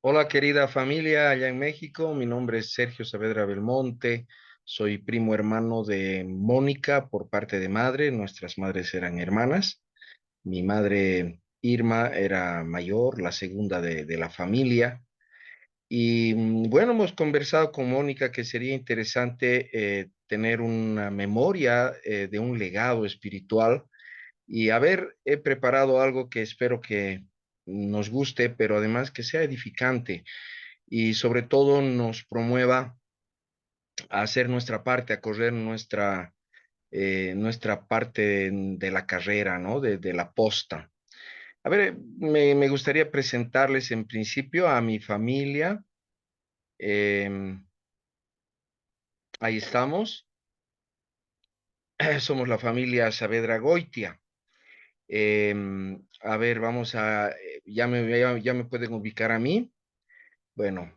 Hola querida familia allá en México, mi nombre es Sergio Saavedra Belmonte, soy primo hermano de Mónica por parte de madre, nuestras madres eran hermanas, mi madre Irma era mayor, la segunda de la familia, y bueno, hemos conversado con Mónica que sería interesante tener una memoria de un legado espiritual y he preparado algo que espero que nos guste, pero además que sea edificante y sobre todo nos promueva a hacer nuestra parte, a correr nuestra parte de la carrera, ¿no? De la posta. A ver, me gustaría presentarles en principio a mi familia. Eh, Ahí estamos. Somos la familia Saavedra Goitia. Eh, ya me pueden ubicar a mí. Bueno,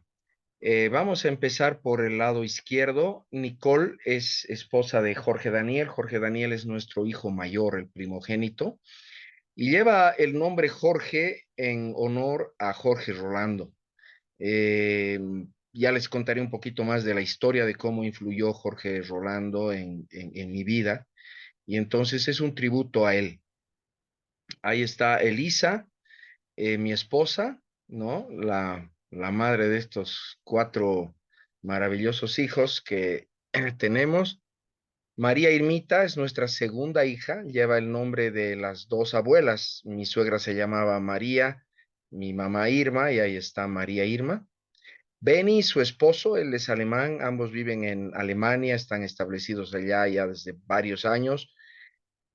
vamos a empezar por el lado izquierdo. Nicole es esposa de Jorge Daniel. Jorge Daniel es nuestro hijo mayor, el primogénito, y lleva el nombre Jorge en honor a Jorge Rolando. Eh, ya les contaré un poquito más de la historia de cómo influyó Jorge Rolando en mi vida, y entonces es un tributo a él. Ahí está Elisa, mi esposa, ¿no? La madre de estos cuatro maravillosos hijos que tenemos. María Irmita es nuestra segunda hija, lleva el nombre de las dos abuelas. Mi suegra se llamaba María, mi mamá Irma, y ahí está María Irma. Benny, su esposo, él es alemán, ambos viven en Alemania, están establecidos allá ya desde varios años.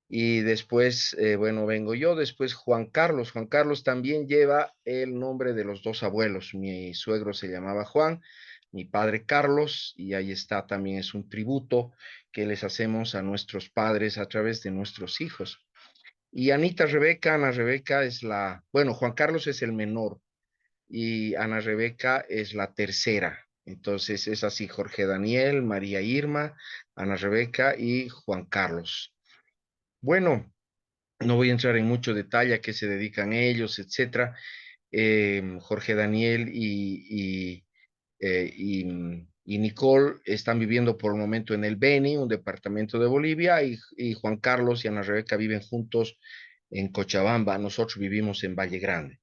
Y después, bueno, vengo yo, después Juan Carlos. Juan Carlos también lleva el nombre de los dos abuelos. Mi suegro se llamaba Juan, mi padre Carlos, y ahí está también, es un tributo que les hacemos a nuestros padres a través de nuestros hijos. Y Anita Rebeca, Ana Rebeca es bueno, Juan Carlos es el menor y Ana Rebeca es la tercera. Entonces es así, Jorge Daniel, María Irma, Ana Rebeca y Juan Carlos. Bueno. No voy a entrar en mucho detalle a qué se dedican ellos, etcétera. Jorge Daniel y Nicole están viviendo por el momento en el Beni, un departamento de Bolivia, y Juan Carlos y Ana Rebeca viven juntos en Cochabamba. Nosotros vivimos en Valle Grande.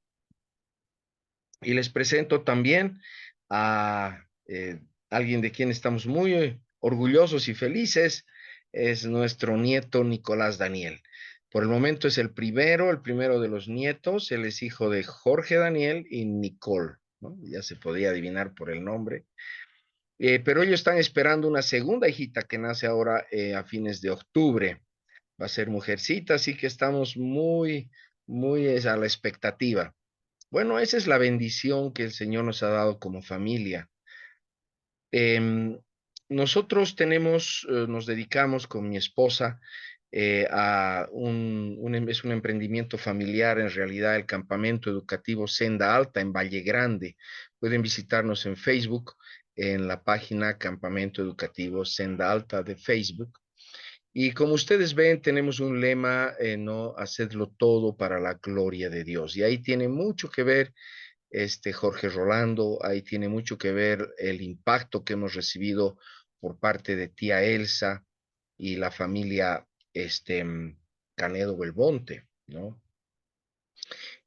Y les presento también a alguien de quien estamos muy orgullosos y felices, es nuestro nieto Nicolás Daniel. Por el momento es el primero de los nietos, él es hijo de Jorge Daniel y Nicole, ¿no? Ya se podía adivinar por el nombre. Pero ellos están esperando una segunda hijita que nace ahora a fines de octubre. Va a ser mujercita, así que estamos muy a la expectativa. Bueno, esa es la bendición que el Señor nos ha dado como familia. Em, Nosotros nos dedicamos con mi esposa a es un emprendimiento familiar, en realidad el campamento educativo Senda Alta en Valle Grande. Pueden visitarnos en Facebook, en la página Campamento Educativo Senda Alta de Facebook. Y como ustedes ven, tenemos un lema, no hacedlo todo para la gloria de Dios. Y ahí tiene mucho que ver Jorge Rolando, ahí tiene mucho que ver el impacto que hemos recibido por parte de tía Elsa y la familia Canedo Belmonte, ¿no?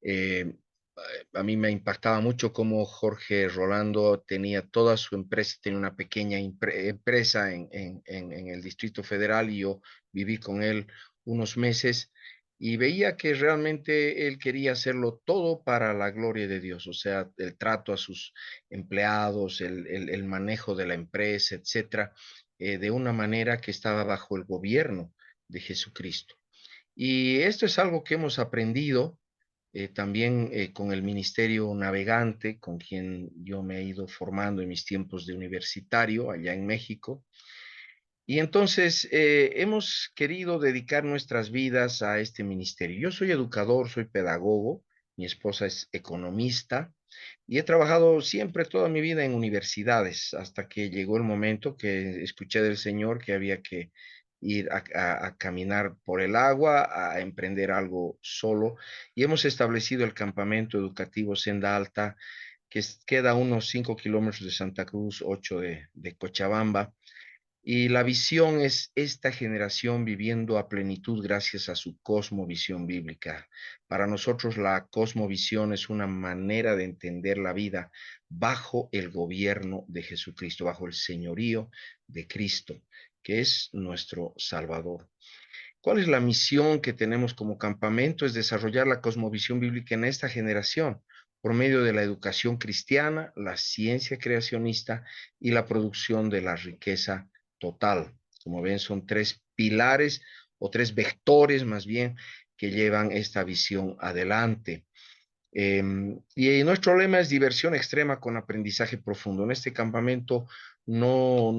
Eh, a mí me impactaba mucho cómo Jorge Rolando tenía toda su empresa, tenía una pequeña empresa en el Distrito Federal y yo viví con él unos meses y veía que realmente él quería hacerlo todo para la gloria de Dios, o sea, el trato a sus empleados, el manejo de la empresa, etcétera, de una manera que estaba bajo el gobierno de Jesucristo. Y esto es algo que hemos aprendido también con el Ministerio Navegante, con quien yo me he ido formando en mis tiempos de universitario allá en México. Y entonces hemos querido dedicar nuestras vidas a este ministerio. Yo soy educador, soy pedagogo, mi esposa es economista y he trabajado siempre toda mi vida en universidades hasta que llegó el momento que escuché del Señor que había que ir a caminar por el agua, a emprender algo solo y hemos establecido el campamento educativo Senda Alta queda a unos 5 kilómetros de Santa Cruz, 8 de Cochabamba. Y la visión es esta generación viviendo a plenitud gracias a su cosmovisión bíblica. Para nosotros la cosmovisión es una manera de entender la vida bajo el gobierno de Jesucristo, bajo el señorío de Cristo, que es nuestro Salvador. ¿Cuál es la misión que tenemos como campamento? Es desarrollar la cosmovisión bíblica en esta generación por medio de la educación cristiana, la ciencia creacionista y la producción de la riqueza total. Como ven, son tres pilares o tres vectores más bien que llevan esta visión adelante. Y nuestro lema es diversión extrema con aprendizaje profundo. En este campamento no,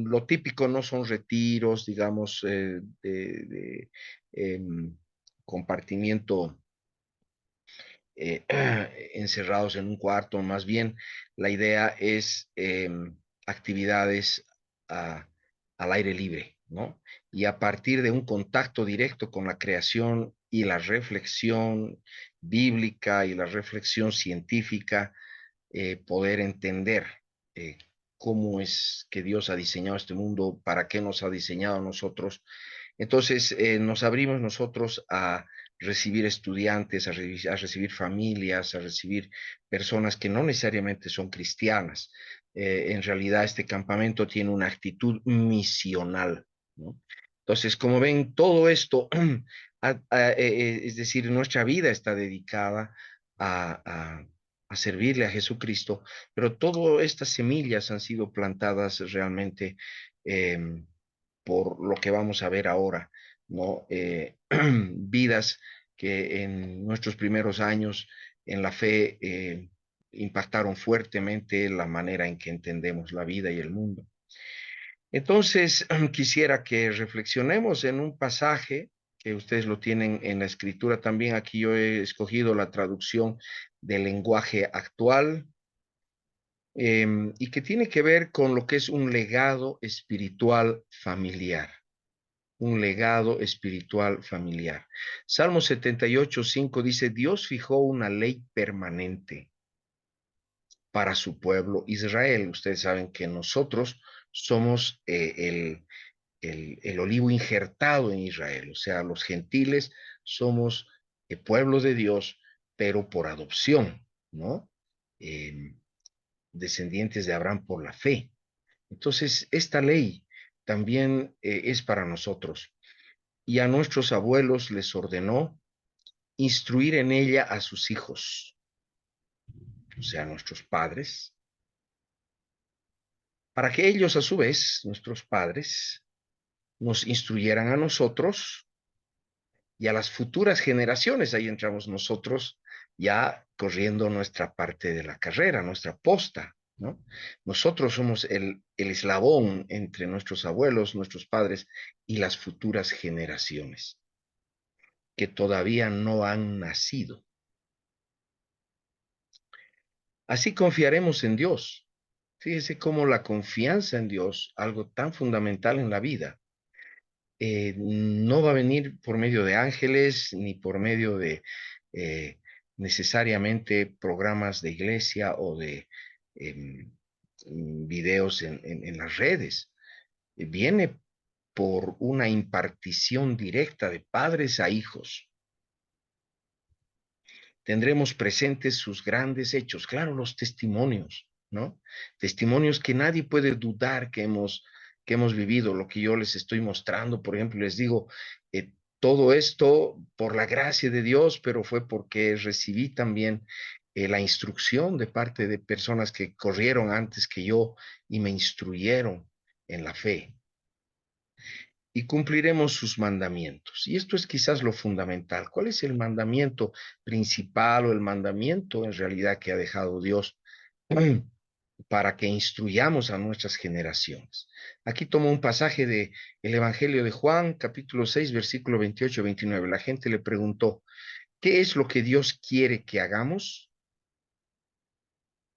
lo típico no son retiros, digamos, em, compartimiento eh, encerrados en un cuarto, más bien la idea es actividades a- al aire libre, ¿no? Y a partir de un contacto directo con la creación y la reflexión bíblica y la reflexión científica, poder entender eh, cómo es que Dios ha diseñado este mundo, para qué nos ha diseñado a nosotros. Entonces, nos abrimos nosotros a recibir estudiantes, a recibir familias, a recibir personas que no necesariamente son cristianas. En realidad, este campamento tiene una actitud misional, ¿no? Entonces, como ven, todo esto, es decir, nuestra vida está dedicada a, a, a servirle a Jesucristo, pero todas estas semillas han sido plantadas realmente por lo que vamos a ver ahora, ¿no? Vidas que en nuestros primeros años en la fe impactaron fuertemente la manera en que entendemos la vida y el mundo. Entonces, quisiera que reflexionemos en un pasaje que ustedes lo tienen en la escritura también. Aquí yo he escogido la traducción del lenguaje actual, y que tiene que ver con lo que es un legado espiritual familiar. Un legado espiritual familiar. Salmo 78:5 dice, Dios fijó una ley permanente para su pueblo Israel. Ustedes saben que nosotros somos el olivo injertado en Israel, o sea, los gentiles somos pueblo de Dios, pero por adopción, ¿no? Eh, Descendientes de Abraham por la fe. Entonces, esta ley también es para nosotros. Y a nuestros abuelos les ordenó instruir en ella a sus hijos, o sea, a nuestros padres, para que ellos a su vez, nuestros padres, nos instruyeran a nosotros y a las futuras generaciones. Ahí entramos nosotros ya corriendo nuestra parte de la carrera, nuestra posta, ¿no? Nosotros somos el eslabón entre nuestros abuelos, nuestros padres y las futuras generaciones que todavía no han nacido. Así confiaremos en Dios. Fíjese cómo la confianza en Dios, algo tan fundamental en la vida, no va a venir por medio de ángeles ni por medio de eh, necesariamente programas de iglesia o de em, videos en las redes. Viene por una impartición directa de padres a hijos. Tendremos presentes sus grandes hechos, claro, los testimonios, ¿no? Testimonios que nadie puede dudar que hemos vivido, lo que yo les estoy mostrando, por ejemplo, les digo, todo esto por la gracia de Dios, pero fue porque recibí también la instrucción de parte de personas que corrieron antes que yo y me instruyeron en la fe y cumpliremos sus mandamientos. Y esto es quizás lo fundamental. ¿Cuál es el mandamiento principal o el mandamiento en realidad que ha dejado Dios para que instruyamos a nuestras generaciones? Aquí tomo un pasaje de el Evangelio de Juan, capítulo 6, versículo 28-29. La gente le preguntó, ¿qué es lo que Dios quiere que hagamos?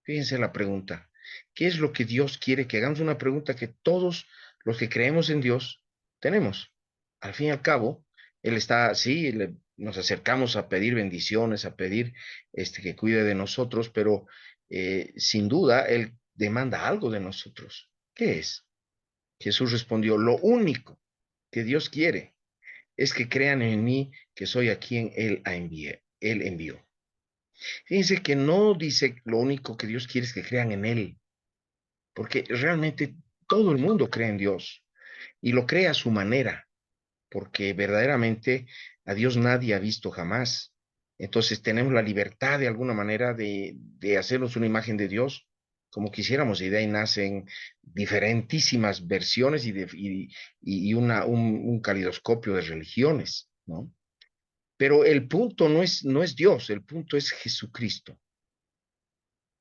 Fíjense la pregunta. ¿Qué es lo que Dios quiere que hagamos? Una pregunta que todos los que creemos en Dios tenemos. Al fin y al cabo, Él está, sí, nos acercamos a pedir bendiciones, a pedir que cuide de nosotros, pero sin duda, Él demanda algo de nosotros. ¿Qué es? Jesús respondió, lo único que Dios quiere es que crean en mí, que soy a quien Él envió. Fíjense que no dice lo único que Dios quiere es que crean en Él, porque realmente todo el mundo cree en Dios y lo cree a su manera, porque verdaderamente a Dios nadie ha visto jamás. Entonces tenemos la libertad de alguna manera de hacernos una imagen de Dios como quisiéramos, y de ahí nacen diferentísimas versiones y un calidoscopio de religiones, ¿no? Pero el punto no es Dios, el punto es Jesucristo,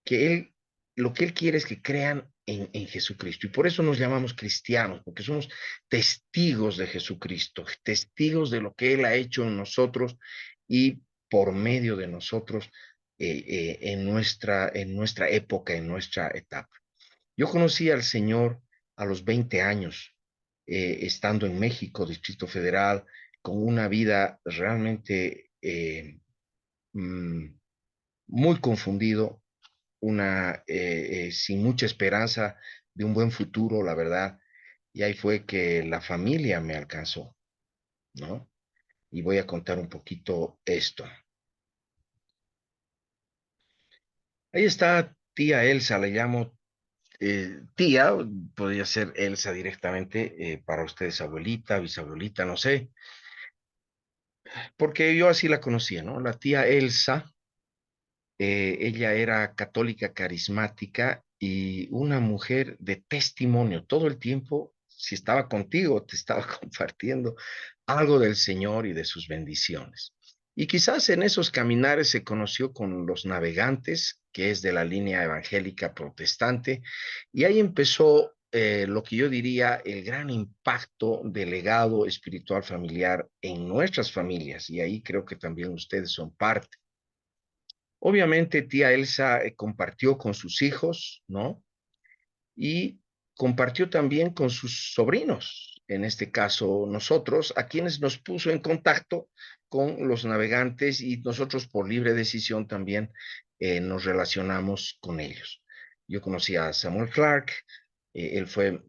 que lo que Él quiere es que crean en Jesucristo. Y por eso nos llamamos cristianos, porque somos testigos de Jesucristo, testigos de lo que Él ha hecho en nosotros y por medio de nosotros en nuestra época, en nuestra etapa. Yo conocí al Señor a los 20 años, estando en México, Distrito Federal, con una vida realmente mm, muy confundido, sin mucha esperanza de un buen futuro, la verdad. Y ahí fue que la familia me alcanzó, ¿no? Y voy a contar un poquito esto. Ahí está tía Elsa, le llamo tía, podría ser Elsa directamente, para ustedes abuelita, bisabuelita, no sé, porque yo así la conocía, ¿no? La tía Elsa. Ella era católica carismática y una mujer de testimonio. Todo el tiempo, si estaba contigo, te estaba compartiendo algo del Señor y de sus bendiciones. Y quizás en esos caminares se conoció con los navegantes, que es de la línea evangélica protestante, y ahí empezó lo que yo diría el gran impacto del legado espiritual familiar en nuestras familias, y ahí creo que también ustedes son parte. Obviamente, tía Elsa compartió con sus hijos, ¿no? Y compartió también con sus sobrinos, en este caso nosotros, a quienes nos puso en contacto con los navegantes y nosotros por libre decisión también nos relacionamos con ellos. Yo conocí a Samuel Clark, él fue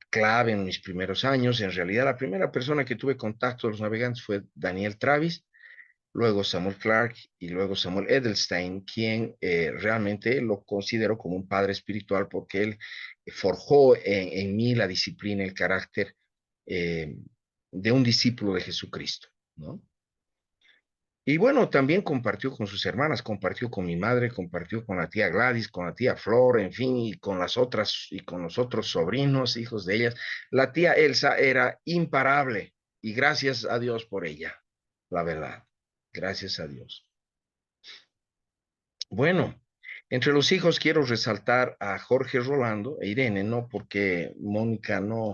clave en mis primeros años. En realidad, la primera persona que tuve contacto con los navegantes fue Daniel Travis, luego Samuel Clark y luego Samuel Edelstein, quien realmente lo considero como un padre espiritual porque él forjó en mí la disciplina, el carácter eh, de un discípulo de Jesucristo, ¿no? Y bueno, también compartió con sus hermanas, compartió con mi madre, compartió con la tía Gladys, con la tía Flor, en fin, y con las otras, y con los otros sobrinos, hijos de ellas. La tía Elsa era imparable y gracias a Dios por ella, la verdad. Gracias a Dios. Bueno, entre los hijos quiero resaltar a Jorge Rolando e Irene, no porque Mónica no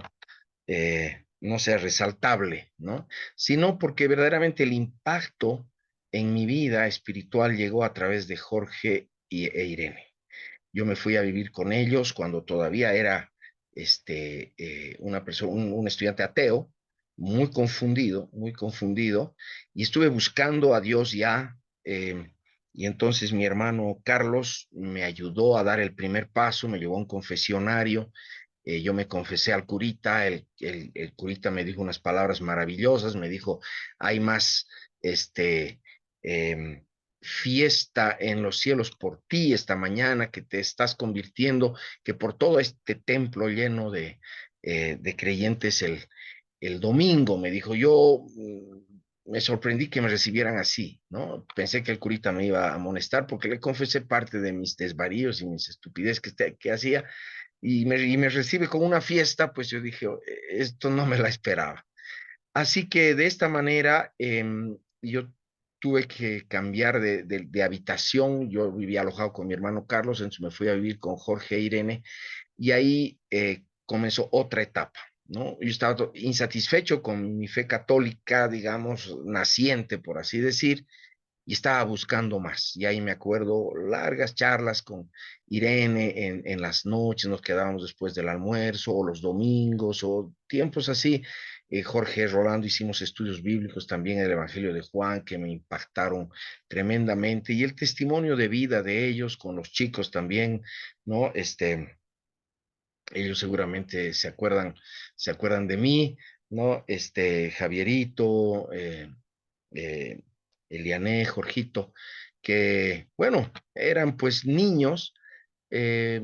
sea resaltable, ¿no? Sino porque verdaderamente el impacto en mi vida espiritual llegó a través de Jorge e Irene. Yo me fui a vivir con ellos cuando todavía era una persona, un estudiante ateo, muy confundido, y estuve buscando a Dios ya, y entonces mi hermano Carlos me ayudó a dar el primer paso, me llevó a un confesionario. Yo me confesé al curita, el curita me dijo unas palabras maravillosas, me dijo, hay más, este, em, fiesta en los cielos por ti esta mañana, que te estás convirtiendo, que por todo este templo lleno de creyentes el domingo, me dijo. Yo me sorprendí que me recibieran así, ¿no? Pensé que el curita me iba a amonestar porque le confesé parte de mis desvaríos y mis estupideces que hacía, y me recibe con una fiesta. Pues yo dije, esto no me la esperaba. Así que de esta manera yo tuve que cambiar de habitación. Yo vivía alojado con mi hermano Carlos, entonces me fui a vivir con Jorge e Irene, y ahí comenzó otra etapa, ¿no? Yo estaba insatisfecho con mi fe católica, digamos, naciente, por así decir, y estaba buscando más. Y ahí me acuerdo largas charlas con Irene en las noches, nos quedábamos después del almuerzo, o los domingos, o tiempos así, Jorge Rolando hicimos estudios bíblicos también en el Evangelio de Juan que me impactaron tremendamente y el testimonio de vida de ellos con los chicos también, ¿no? Ellos seguramente se acuerdan de mí, ¿no? Javierito, eh, Eliané, Jorgito, que, bueno, eran pues niños, eh,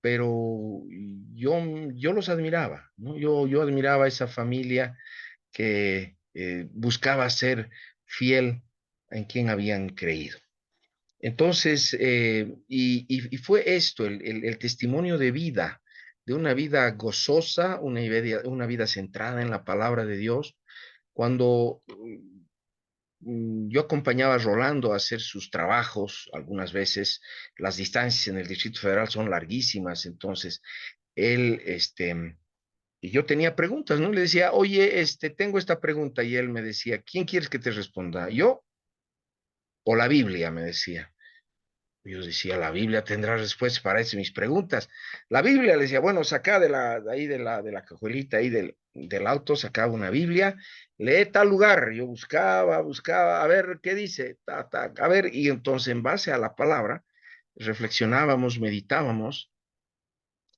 pero yo los admiraba, ¿no? Yo admiraba a esa familia que buscaba ser fiel en quien habían creído. Entonces, y fue esto, el testimonio de vida, de una vida gozosa, una vida centrada en la palabra de Dios. Cuando yo acompañaba a Rolando a hacer sus trabajos, algunas veces las distancias en el Distrito Federal son larguísimas, entonces él, y yo tenía preguntas, ¿no? Le decía, oye, tengo esta pregunta, y él me decía, ¿quién quieres que te responda? ¿Yo o la Biblia? Me decía. Yo decía, la Biblia tendrá respuestas para eso, mis preguntas. La Biblia, le decía, bueno, saca de ahí de la cajuelita ahí del auto, sacaba una Biblia, lee tal lugar. Yo buscaba, a ver qué dice, a ver, y entonces en base a la palabra, reflexionábamos, meditábamos,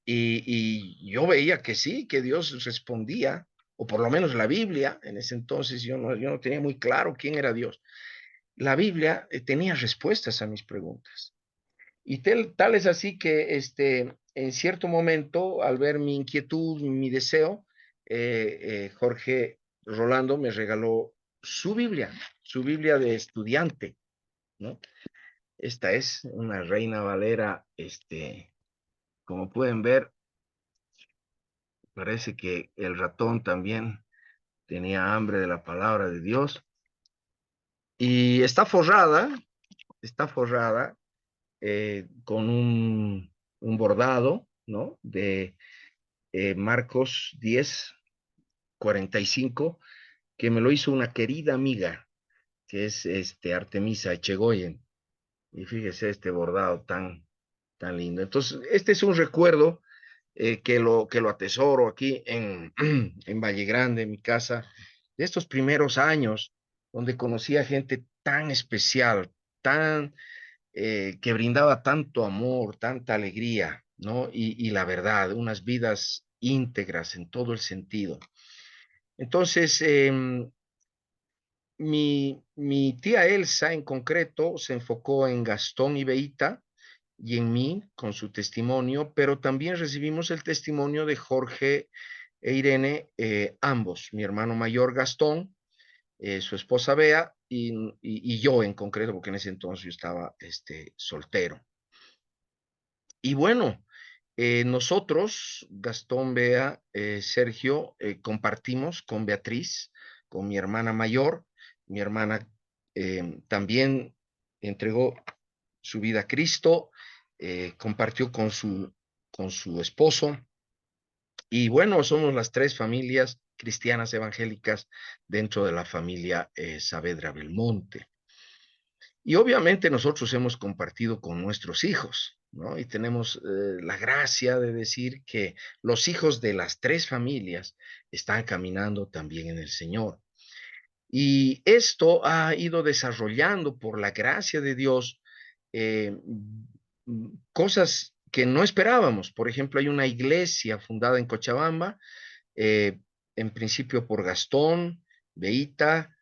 y yo veía que sí, que Dios respondía, o por lo menos la Biblia, en ese entonces yo no tenía muy claro quién era Dios. La Biblia tenía respuestas a mis preguntas. Y tal es así que en cierto momento, al ver mi inquietud, mi deseo, Jorge Rolando me regaló su Biblia de estudiante, ¿no? Esta es una Reina Valera, como pueden ver, parece que el ratón también tenía hambre de la palabra de Dios. Y está forrada con un bordado, ¿no? De Marcos 10:45, que me lo hizo una querida amiga, que es Artemisa Echegoyen. Y fíjese este bordado tan lindo. Entonces, este es un recuerdo que lo atesoro aquí en Valle Grande, en mi casa, de estos primeros años, donde conocí a gente tan especial, tan que brindaba tanto amor, tanta alegría, ¿no? Y la verdad, unas vidas íntegras en todo el sentido. Entonces, mi tía Elsa en concreto se enfocó en Gastón y Beita y en mí con su testimonio, pero también recibimos el testimonio de Jorge e Irene, ambos, mi hermano mayor Gastón, su esposa Bea y yo en concreto, porque en ese entonces yo estaba soltero. Y bueno, nosotros, Gastón, Bea, Sergio, compartimos con Beatriz, con mi hermana mayor. Mi hermana también entregó su vida a Cristo, compartió con su esposo. Y bueno, somos las tres familias cristianas evangélicas dentro de la familia Saavedra Belmonte. Y obviamente nosotros hemos compartido con nuestros hijos, ¿no? Y tenemos la gracia de decir que los hijos de las tres familias están caminando también en el Señor. Y esto ha ido desarrollando por la gracia de Dios eh, cosas que no esperábamos. Por ejemplo, hay una iglesia fundada en Cochabamba, eh, en principio por Gastón, Beita,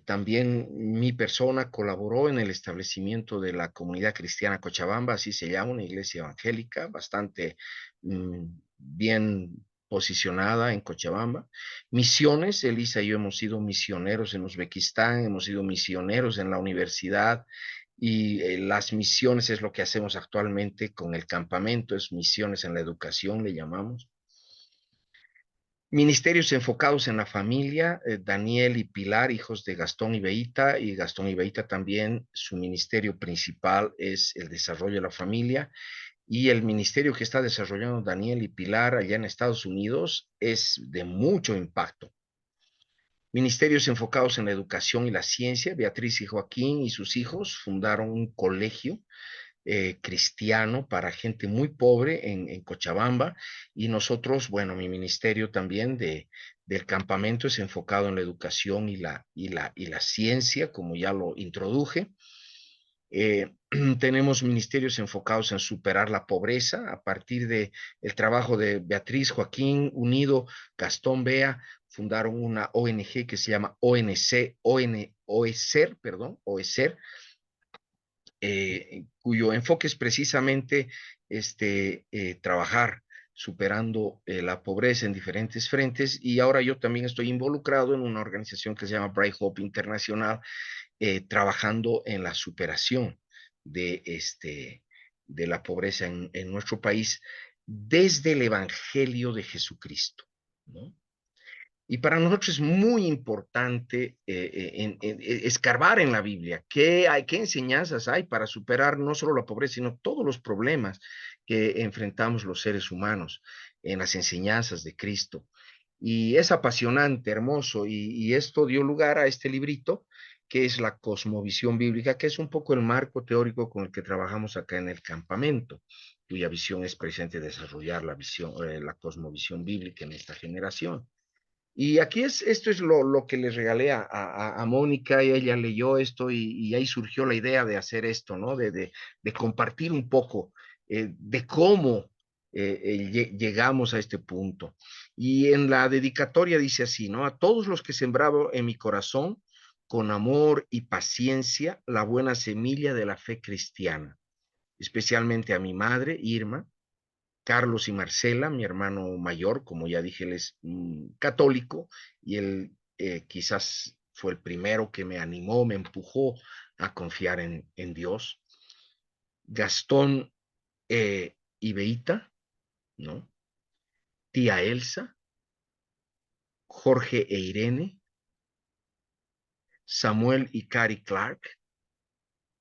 también mi persona colaboró en el establecimiento de la comunidad cristiana Cochabamba, así se llama, una iglesia evangélica bastante bien posicionada en Cochabamba. Misiones, Elisa y yo hemos sido misioneros en Uzbekistán, hemos sido misioneros en la universidad y las misiones es lo que hacemos actualmente con el campamento, es misiones en la educación, le llamamos. Ministerios enfocados en la familia, Daniel y Pilar, hijos de Gastón y Beita, y Gastón y Beita también, su ministerio principal es el desarrollo de la familia, y el ministerio que está desarrollando Daniel y Pilar allá en Estados Unidos es de mucho impacto. Ministerios enfocados en la educación y la ciencia, Beatriz y Joaquín y sus hijos fundaron un colegio cristiano para gente muy pobre en Cochabamba y nosotros, bueno, mi ministerio también del campamento es enfocado en la educación y la ciencia, como ya lo introduje. Eh, tenemos ministerios enfocados en superar la pobreza a partir de el trabajo de Beatriz, Joaquín, Unido, Gastón Bea, fundaron una ONG que se llama OESER, perdón, OESER, cuyo enfoque es precisamente trabajar superando la pobreza en diferentes frentes, y ahora yo también estoy involucrado en una organización que se llama Bright Hope Internacional, trabajando en la superación de, de la pobreza en nuestro país desde el Evangelio de Jesucristo, ¿no? Y para nosotros es muy importante escarbar en la Biblia qué enseñanzas hay para superar no solo la pobreza, sino todos los problemas que enfrentamos los seres humanos en las enseñanzas de Cristo. Y es apasionante, hermoso, y esto dio lugar a este librito, que es la cosmovisión bíblica, que es un poco el marco teórico con el que trabajamos acá en el campamento, cuya visión es precisamente desarrollar la visión, la cosmovisión bíblica en esta generación. Y aquí esto es lo que le regalé a Mónica, y ella leyó esto, y ahí surgió la idea de hacer esto, ¿no? De compartir un poco de cómo llegamos a este punto. Y en la dedicatoria dice así, ¿no? A todos los que sembrado en mi corazón, con amor y paciencia, la buena semilla de la fe cristiana, especialmente a mi madre, Irma, Carlos y Marcela, mi hermano mayor, como ya dije, él es católico, y él quizás fue el primero que me animó, me empujó a confiar en Dios. Gastón y Beita, ¿no? Tía Elsa, Jorge e Irene, Samuel y Cari Clark,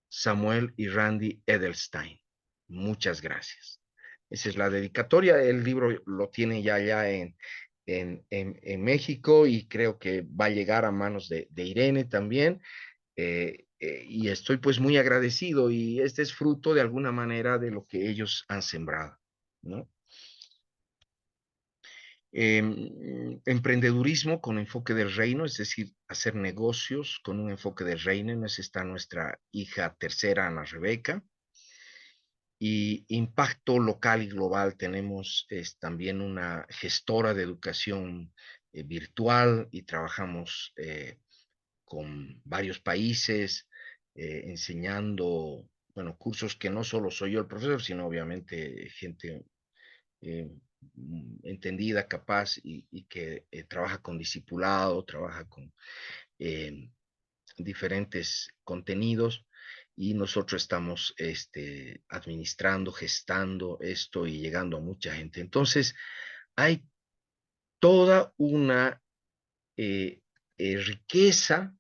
Samuel y Randy Edelstein. Muchas gracias. Esa es la dedicatoria. El libro lo tiene ya en México, y creo que va a llegar a manos de Irene también. Y estoy pues muy agradecido, y este es fruto de alguna manera de lo que ellos han sembrado, ¿no? Emprendedurismo con enfoque del reino, es decir, hacer negocios con un enfoque del reino. En eso está nuestra hija tercera, Ana Rebeca. Y impacto local y global, tenemos también una gestora de educación virtual, y trabajamos con varios países enseñando, bueno, cursos que no solo soy yo el profesor, sino obviamente gente eh, entendida, capaz, y que trabaja con discipulado, trabaja con eh, diferentes contenidos, y nosotros estamos administrando, gestando esto y llegando a mucha gente. Entonces, hay toda una eh, riqueza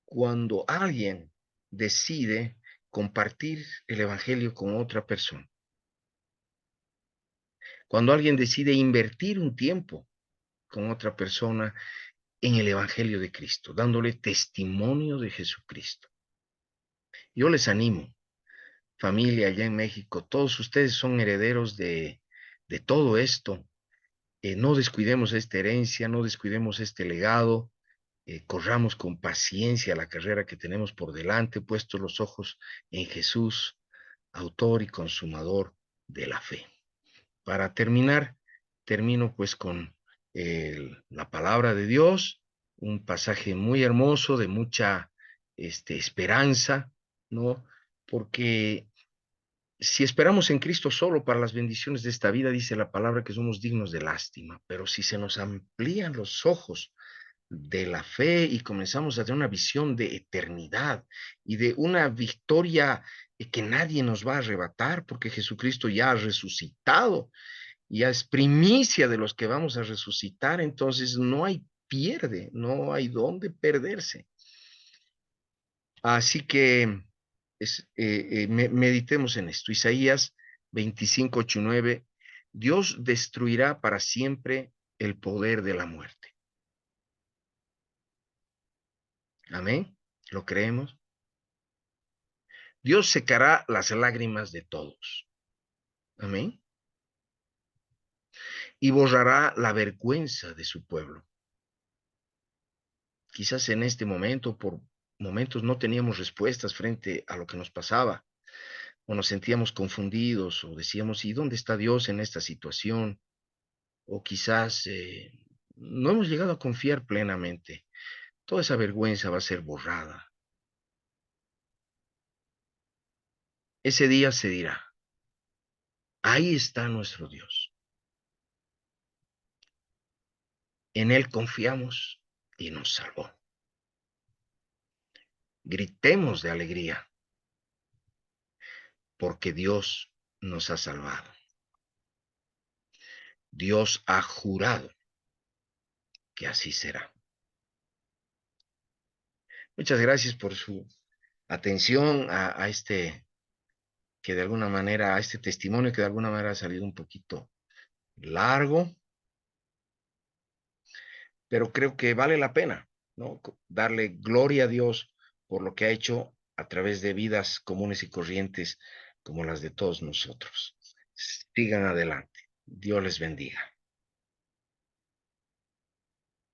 cuando alguien decide compartir el evangelio con otra persona, cuando alguien decide invertir un tiempo con otra persona en el evangelio de Cristo, dándole testimonio de Jesucristo. Yo les animo, familia allá en México, todos ustedes son herederos de todo esto. No descuidemos esta herencia, no descuidemos este legado, corramos con paciencia la carrera que tenemos por delante, puestos los ojos en Jesús, autor y consumador de la fe. Para terminar, termino pues con la palabra de Dios, un pasaje muy hermoso de mucha esperanza, ¿no? Porque si esperamos en Cristo solo para las bendiciones de esta vida, dice la palabra que somos dignos de lástima, pero si se nos amplían los ojos de la fe y comenzamos a tener una visión de eternidad y de una victoria que nadie nos va a arrebatar, porque Jesucristo ya ha resucitado, ya es primicia de los que vamos a resucitar, entonces no hay pierde, no hay dónde perderse. Así que meditemos en esto. Isaías 25, 8 y 9. Dios destruirá para siempre el poder de la muerte. Amén. ¿Lo creemos? Dios secará las lágrimas de todos. Amén. Y borrará la vergüenza de su pueblo. quizás en este momento, por momentos no teníamos respuestas frente a lo que nos pasaba, o nos sentíamos confundidos, o decíamos, ¿y dónde está Dios en esta situación? O quizás no hemos llegado a confiar plenamente. Toda esa vergüenza va a ser borrada. Ese día se dirá, ahí está nuestro Dios. En Él confiamos y nos salvó. Gritemos de alegría porque Dios nos ha salvado. Dios ha jurado que así será. Muchas gracias por su atención a este, que de alguna manera, a este testimonio que de alguna manera ha salido un poquito largo, pero creo que vale la pena, ¿no? Darle gloria a Dios por lo que ha hecho a través de vidas comunes y corrientes como las de todos nosotros. Sigan adelante. Dios les bendiga.